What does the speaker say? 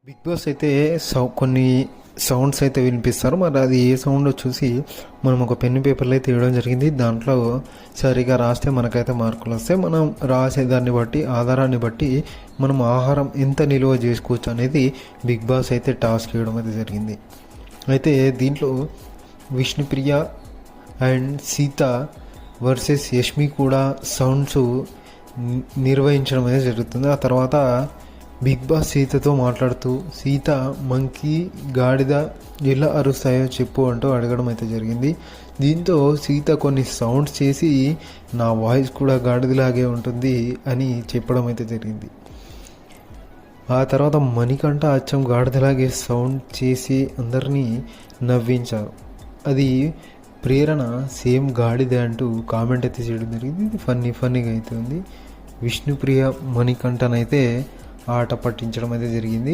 Big boss అయితే కొన్ని sounds అయితే వినిపిస్తారు. మరి అది ఏ సౌండ్ చూసి మనం ఒక పెన్ను పేపర్లో అయితే ఇవ్వడం జరిగింది. దాంట్లో సరిగా రాస్తే మనకైతే మార్కులు వస్తాయి. మనం రాసే దాన్ని బట్టి ఆధారాన్ని బట్టి మనం ఆహారం ఎంత నిల్వ చేసుకోవచ్చు అనేది బిగ్ బాస్ అయితే టాస్క్ ఇవ్వడం అయితే జరిగింది. అయితే దీంట్లో విష్ణుప్రియ అండ్ సీత వర్సెస్ యష్మి కూడా సౌండ్స్ నిర్వహించడం అనేది జరుగుతుంది. ఆ తర్వాత బిగ్ బాస్ సీతతో మాట్లాడుతూ, సీత మంకీ గాడిద ఎలా అరుస్తాయో చెప్పు అంటూ అడగడం అయితే జరిగింది. దీంతో సీత కొన్ని సౌండ్స్ చేసి నా వాయిస్ కూడా గాడిదలాగే ఉంటుంది అని చెప్పడం అయితే జరిగింది. ఆ తర్వాత మణికంఠ అచ్చం గాడిదలాగే సౌండ్ చేసి అందరినీ నవ్వించారు. అది ప్రేరణ సేమ్ గాడిద అంటూ కామెంట్ అయితే చేయడం జరిగింది. ఇది ఫన్నీగా అయితే ఉంది. విష్ణుప్రియ మణికంఠనైతే ఆట పట్టించడం అయితే జరిగింది.